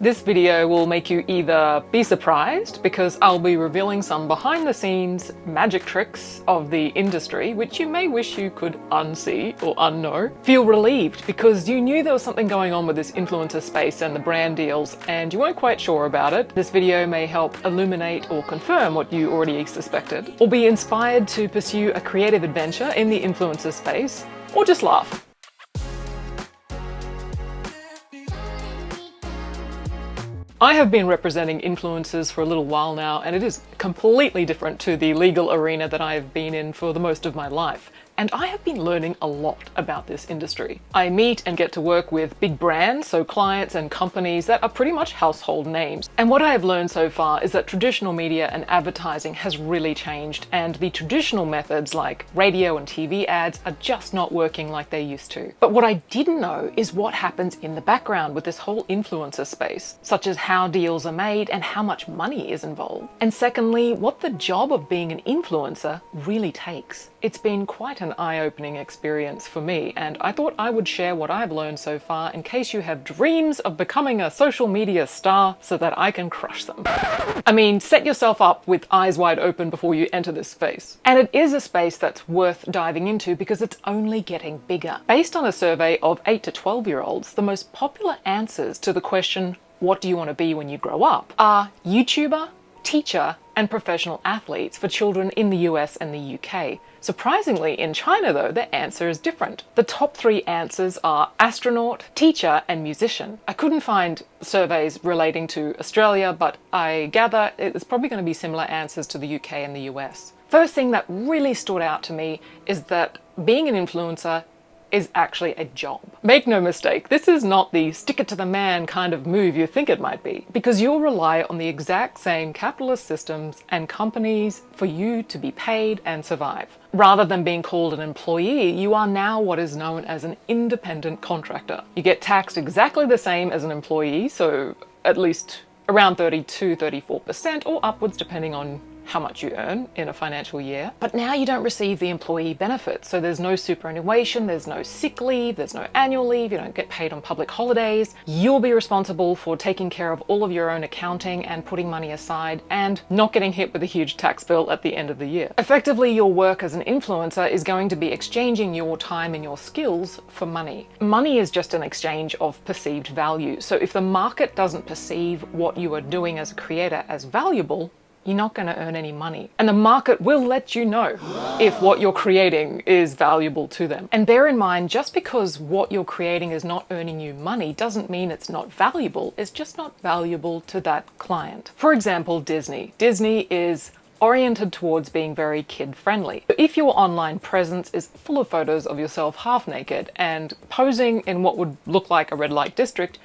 This video will make you either be surprised because I'll be revealing some behind the scenes magic tricks of the industry which you may wish you could unsee or unknow. Feel relieved because you knew there was something going on with this influencer space and the brand deals and you weren't quite sure about it. This video may help illuminate or confirm what you already suspected, or be inspired to pursue a creative adventure in the influencer space, or just laugh. I have been representing influencers for a little while now, and it is completely different to the legal arena that I have been in for the most of my life. And I have been learning a lot about this industry. I meet and get to work with big brands, so clients and companies that are pretty much household names. And what I have learned so far is that traditional media and advertising has really changed, and the traditional methods like radio and TV ads are just not working like they used to. But what I didn't know is what happens in the background with this whole influencer space, such as how deals are made and how much money is involved. And secondly, what the job of being an influencer really takes. It's been quite an eye-opening experience for me, and I thought I would share what I've learned so far in case you have dreams of becoming a social media star so that I can crush them. I mean, set yourself up with eyes wide open before you enter this space. And it is a space that's worth diving into because it's only getting bigger. Based on a survey of 8 to 12-year-olds, the most popular answers to the question, "What do you want to be when you grow up?" are YouTuber, teacher, and professional athletes for children in the US and the UK. Surprisingly, in China though, the answer is different. The top 3 answers are astronaut, teacher, and musician. I couldn't find surveys relating to Australia, but I gather it's probably going to be similar answers to the UK and the US. First thing that really stood out to me is that being an influencer is actually a job. Make no mistake, this is not the stick it to the man kind of move you think it might be, because you'll rely on the exact same capitalist systems and companies for you to be paid and survive. Rather than being called an employee, you are now what is known as an independent contractor. You get taxed exactly the same as an employee, so at least around 32-34% or upwards depending on how much you earn in a financial year. But now you don't receive the employee benefits. So there's no superannuation, there's no sick leave, there's no annual leave, you don't get paid on public holidays. You'll be responsible for taking care of all of your own accounting and putting money aside and not getting hit with a huge tax bill at the end of the year. Effectively, your work as an influencer is going to be exchanging your time and your skills for money. Money is just an exchange of perceived value. So if the market doesn't perceive what you are doing as a creator as valuable, you're not going to earn any money. And the market will let you know if what you're creating is valuable to them. And bear in mind, just because what you're creating is not earning you money doesn't mean it's not valuable. It's just not valuable to that client. For example, Disney. Disney is oriented towards being very kid-friendly. If your online presence is full of photos of yourself half naked and posing in what would look like a red light district,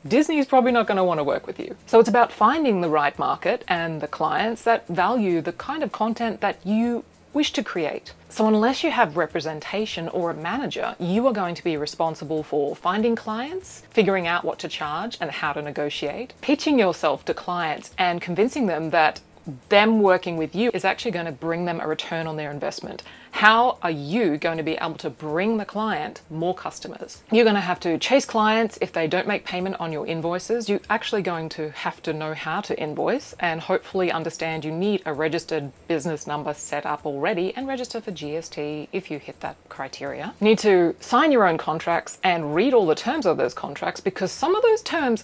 Disney's probably not going to want to work with you. So it's about finding the right market and the clients that value the kind of content that you wish to create. So unless you have representation or a manager, you are going to be responsible for finding clients, figuring out what to charge and how to negotiate, pitching yourself to clients and convincing them that them working with you is actually going to bring them a return on their investment. How are you going to be able to bring the client more customers? You're going to have to chase clients if they don't make payment on your invoices. You're actually going to have to know how to invoice and hopefully understand you need a registered business number set up already and register for GST if you hit that criteria. You need to sign your own contracts and read all the terms of those contracts because some of those terms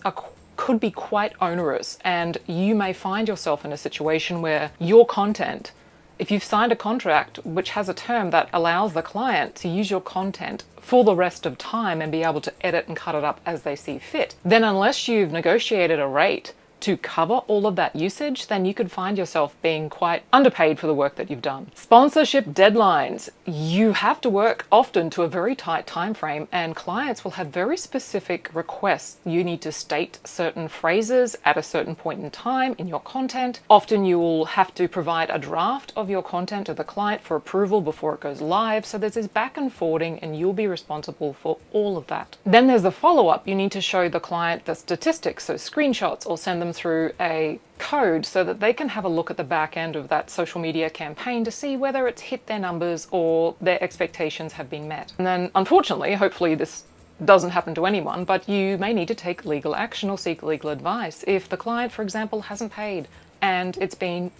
could be quite onerous, and you may find yourself in a situation where your content, if you've signed a contract which has a term that allows the client to use your content for the rest of time and be able to edit and cut it up as they see fit, then unless you've negotiated a rate to cover all of that usage, then you could find yourself being quite underpaid for the work that you've done. Sponsorship deadlines. You have to work often to a very tight time frame, and clients will have very specific requests. You need to state certain phrases at a certain point in time in your content. Often you will have to provide a draft of your content to the client for approval before it goes live. So there's this back and forwarding, and you'll be responsible for all of that. Then there's the follow-up. You need to show the client the statistics, so screenshots, or send them through a code so that they can have a look at the back end of that social media campaign to see whether it's hit their numbers or their expectations have been met. And then unfortunately, hopefully this doesn't happen to anyone, but you may need to take legal action or seek legal advice if the client, for example, hasn't paid and it's been,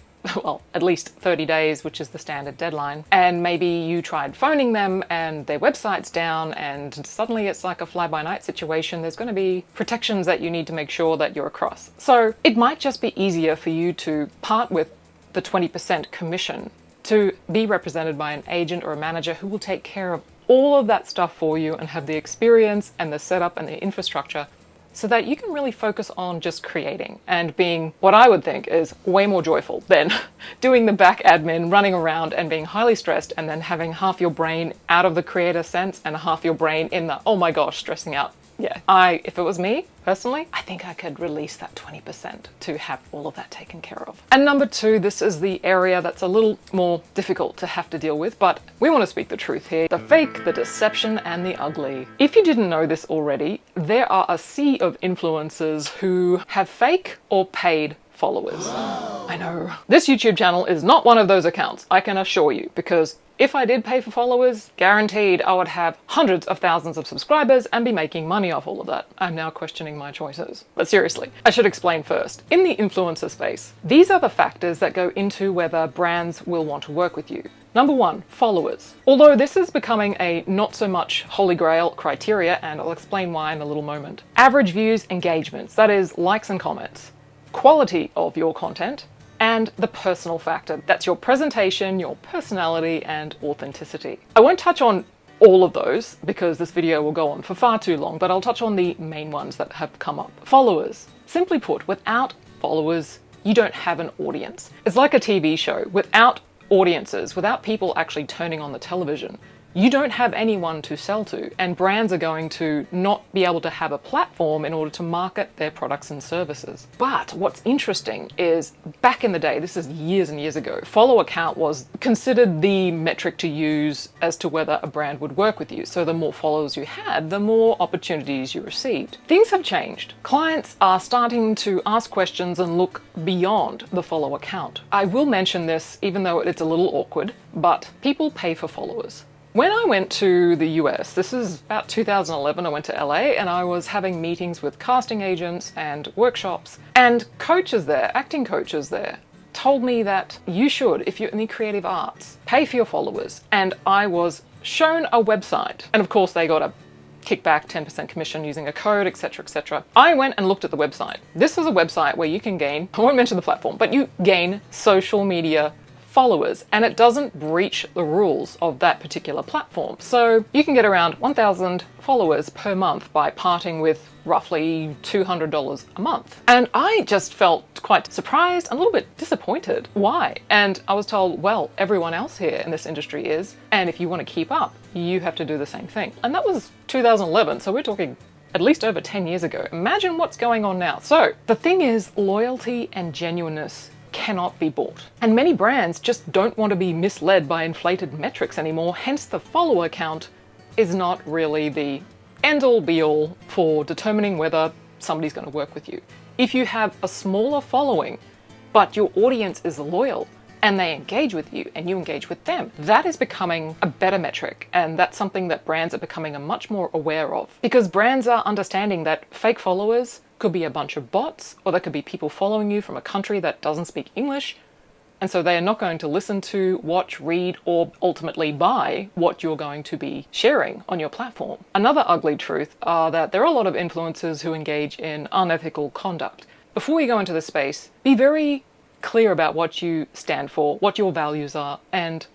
well, at least 30 days, which is the standard deadline. And maybe you tried phoning them and their website's down and suddenly it's like a fly-by-night situation. There's going to be protections that you need to make sure that you're across. So it might just be easier for you to part with the 20% commission to be represented by an agent or a manager who will take care of all of that stuff for you and have the experience and the setup and the infrastructure so that you can really focus on just creating and being what I would think is way more joyful than doing the back admin, running around and being highly stressed and then having half your brain out of the creator sense and half your brain in the, oh my gosh, stressing out. Yeah, if it was me, personally, I think I could release that 20% to have all of that taken care of. And number two, this is the area that's a little more difficult to have to deal with, but we want to speak the truth here. The fake, the deception, and the ugly. If you didn't know this already, there are a sea of influencers who have fake or paid followers. I know. This YouTube channel is not one of those accounts, I can assure you, because if I did pay for followers, guaranteed I would have hundreds of thousands of subscribers and be making money off all of that. I'm now questioning my choices. But seriously, I should explain first. In the influencer space, these are the factors that go into whether brands will want to work with you. Number one, followers. Although this is becoming a not so much holy grail criteria, and I'll explain why in a little moment. Average views, engagements, that is likes and comments. Quality of your content, and the personal factor. That's your presentation, your personality, and authenticity. I won't touch on all of those because this video will go on for far too long, but I'll touch on the main ones that have come up. Followers. Simply put, without followers, you don't have an audience. It's like a TV show. Without audiences, without people actually turning on the television, you don't have anyone to sell to, and brands are going to not be able to have a platform in order to market their products and services. But what's interesting is back in the day, this is years and years ago, follower count was considered the metric to use as to whether a brand would work with you. So the more followers you had, the more opportunities you received. Things have changed. Clients are starting to ask questions and look beyond the follower count. I will mention this, even though it's a little awkward, but people pay for followers. When I went to the US, this is about 2011, I went to LA and I was having meetings with casting agents and workshops, and coaches there, acting coaches there, told me that you should, if you're in the creative arts, pay for your followers. And I was shown a website, and of course they got a kickback, 10% commission using a code, etc., etc. I went and looked at the website. This is a website where you can gain, I won't mention the platform, but you gain social media followers, and it doesn't breach the rules of that particular platform. So you can get around 1,000 followers per month by parting with roughly $200 a month. And I just felt quite surprised and a little bit disappointed. Why? And I was told, well, everyone else here in this industry is, and if you want to keep up, you have to do the same thing. And that was 2011, so we're talking at least over 10 years ago. Imagine what's going on now. So the thing is, loyalty and genuineness cannot be bought. And many brands just don't want to be misled by inflated metrics anymore, hence the follower count is not really the end-all be-all for determining whether somebody's going to work with you. If you have a smaller following, but your audience is loyal, and they engage with you and you engage with them, that is becoming a better metric, and that's something that brands are becoming a much more aware of. Because brands are understanding that fake followers could be a bunch of bots, or there could be people following you from a country that doesn't speak English, and so they are not going to listen to, watch, read, or ultimately buy what you're going to be sharing on your platform. Another ugly truth are that there are a lot of influencers who engage in unethical conduct. Before you go into the space, be very clear about what you stand for, what your values are, and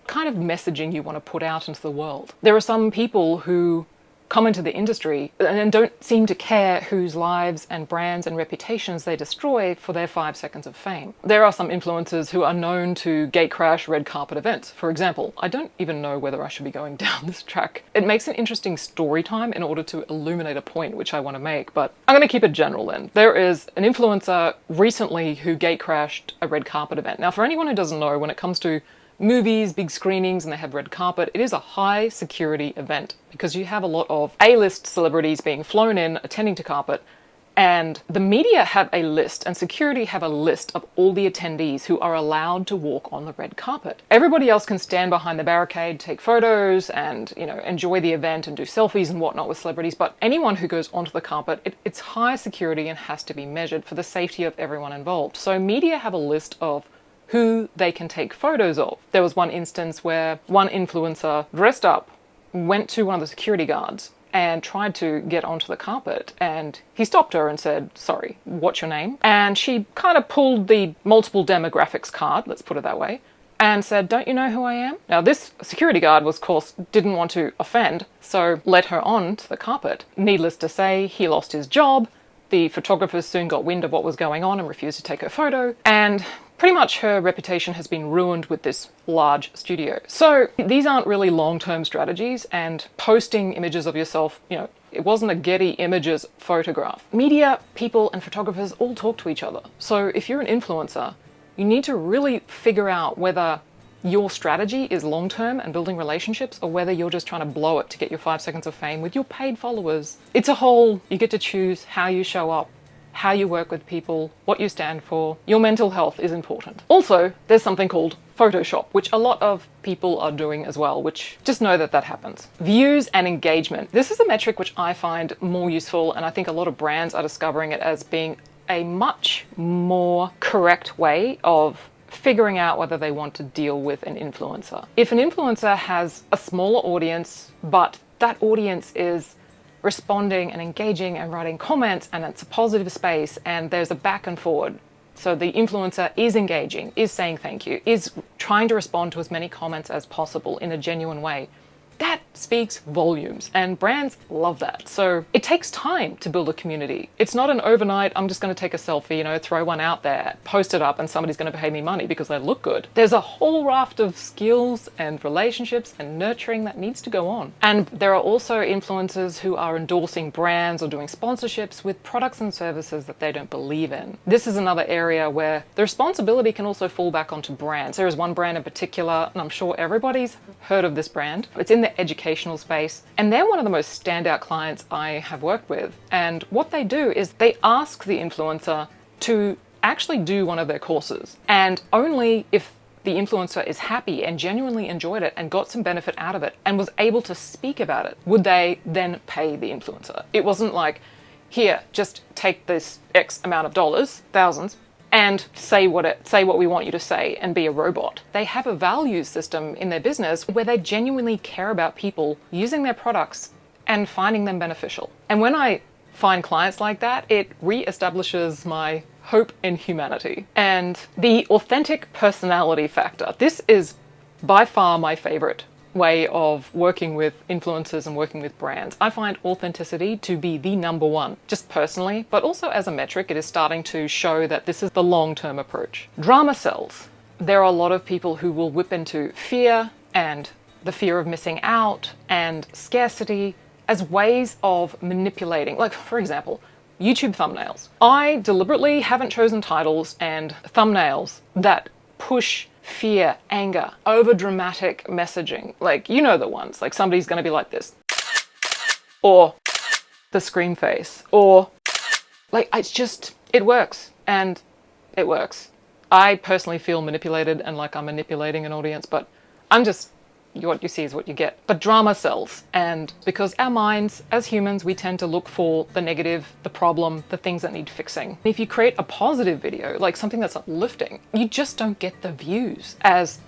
kind of messaging you want to put out into the world. There are some people who come into the industry and don't seem to care whose lives and brands and reputations they destroy for their 5 seconds of fame. There are some influencers who are known to gatecrash red carpet events. For example, I don't even know whether I should be going down this track. It makes an interesting story time in order to illuminate a point which I want to make, but I'm going to keep it general then. There is an influencer recently who gatecrashed a red carpet event. Now, for anyone who doesn't know, when it comes to movies, big screenings, and they have red carpet, it is a high security event because you have a lot of A-list celebrities being flown in, attending to carpet, And the media have a list and security have a list of all the attendees who are allowed to walk on the red carpet. Everybody else can stand behind the barricade, take photos and, enjoy the event and do selfies and whatnot with celebrities. But anyone who goes onto the carpet, it's high security and has to be measured for the safety of everyone involved. So media have a list of who they can take photos of. There was one instance where one influencer dressed up, went to one of the security guards and tried to get onto the carpet, and he stopped her and said, "Sorry, what's your name?" And she kind of pulled the multiple demographics card, let's put it that way, and said, "Don't you know who I am?" Now this security guard was, of course, didn't want to offend, so let her on to the carpet. Needless to say, he lost his job. The photographers soon got wind of what was going on and refused to take her photo, and pretty much her reputation has been ruined with this large studio. So these aren't really long-term strategies, and posting images of yourself, it wasn't a Getty Images photograph. Media, people, and photographers all talk to each other. So if you're an influencer, you need to really figure out whether your strategy is long-term and building relationships, or whether you're just trying to blow it to get your 5 seconds of fame with your paid followers. It's a whole, you get to choose how you show up, how you work with people, what you stand for. Your mental health is important. Also, there's something called Photoshop, which a lot of people are doing as well, which just know that happens. Views and engagement. This is a metric which I find more useful, and I think a lot of brands are discovering it as being a much more correct way of figuring out whether they want to deal with an influencer. If an influencer has a smaller audience, but that audience is responding and engaging and writing comments, and it's a positive space and there's a back and forward, so the influencer is engaging, is saying thank you, is trying to respond to as many comments as possible in a genuine way, that speaks volumes, and brands love that. So it takes time to build a community. It's not an overnight, I'm just going to take a selfie, throw one out there, post it up, and somebody's going to pay me money because they look good. There's a whole raft of skills and relationships and nurturing that needs to go on. And there are also influencers who are endorsing brands or doing sponsorships with products and services that they don't believe in. This is another area where the responsibility can also fall back onto brands. There is one brand in particular, and I'm sure everybody's heard of this brand. It's in the educational space, and they're one of the most standout clients I have worked with. And what they do is they ask the influencer to actually do one of their courses, and only if the influencer is happy and genuinely enjoyed it and got some benefit out of it and was able to speak about it, would they then pay the influencer. It wasn't like, here, just take this X amount of dollars, thousands, and say what we want you to say and be a robot. They have a value system in their business where they genuinely care about people using their products and finding them beneficial. And when I find clients like that, it re-establishes my hope in humanity. And the authentic personality factor. This is by far my favorite way of working with influencers and working with brands. I find authenticity to be the number one, just personally, but also as a metric. It is starting to show that this is the long-term approach. Drama sells. There are a lot of people who will whip into fear and the fear of missing out and scarcity as ways of manipulating. Like, for example, YouTube thumbnails. I deliberately haven't chosen titles and thumbnails that push fear, anger, over dramatic messaging. Like, the ones, like somebody's going to be like this, or the scream face, or like, it works, and it works. I personally feel manipulated and like I'm manipulating an audience, but what you see is what you get. But drama sells, and because our minds, as humans, we tend to look for the negative, the problem, the things that need fixing. If you create a positive video, like something that's uplifting, you just don't get the views as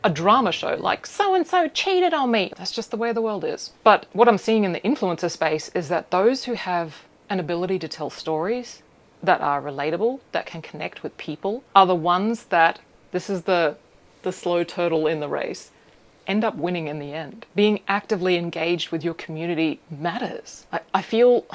a drama show, like so-and-so cheated on me. That's just the way the world is. But what I'm seeing in the influencer space is that those who have an ability to tell stories that are relatable, that can connect with people, are the ones that, this is the slow turtle in the race, end up winning in the end. Being actively engaged with your community matters. I feel,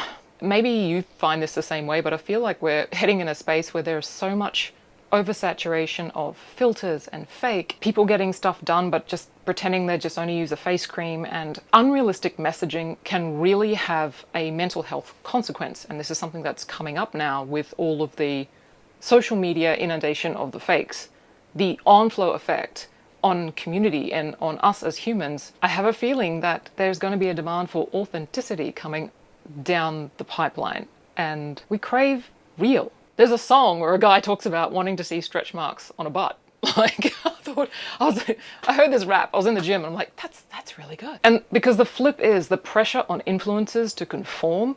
maybe you find this the same way, but I feel like we're heading in a space where there's so much oversaturation of filters and fake, people getting stuff done but just pretending they just only use a face cream, and unrealistic messaging can really have a mental health consequence. And this is something that's coming up now with all of the social media inundation of the fakes. The on-flow effect on community and on us as humans, I have a feeling that there's going to be a demand for authenticity coming down the pipeline. and we crave real. There's a song where a guy talks about wanting to see stretch marks on a butt. Like, I heard this rap, I was in the gym and I'm like, that's really good. And because the flip is the pressure on influencers to conform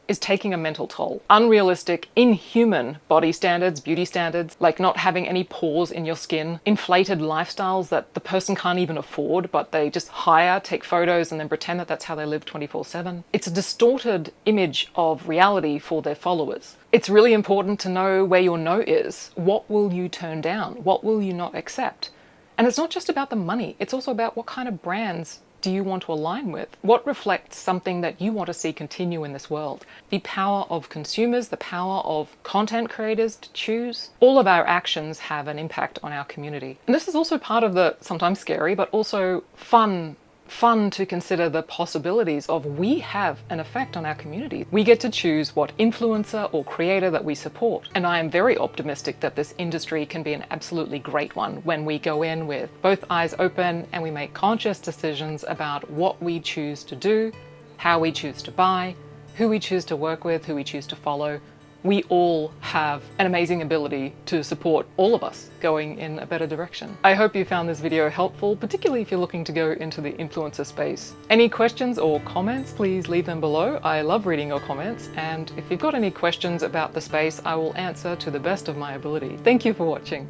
is taking a mental toll. Unrealistic, inhuman body standards, beauty standards, like not having any pores in your skin, inflated lifestyles that the person can't even afford, but they just hire, take photos, and then pretend that that's how they live 24/7. It's a distorted image of reality for their followers. It's really important to know where your no is. What will you turn down? What will you not accept? And it's not just about the money, it's also about what kind of brands do you want to align with? What reflects something that you want to see continue in this world? The power of consumers, the power of content creators to choose. All of our actions have an impact on our community. And this is also part of the sometimes scary, but also fun to consider the possibilities of we have an effect on our community. We get to choose what influencer or creator that we support. And I am very optimistic that this industry can be an absolutely great one when we go in with both eyes open and we make conscious decisions about what we choose to do, how we choose to buy, who we choose to work with, who we choose to follow. We all have an amazing ability to support all of us going in a better direction. I hope you found this video helpful, particularly if you're looking to go into the influencer space. Any questions or comments, please leave them below. I love reading your comments, and if you've got any questions about the space, I will answer to the best of my ability. Thank you for watching.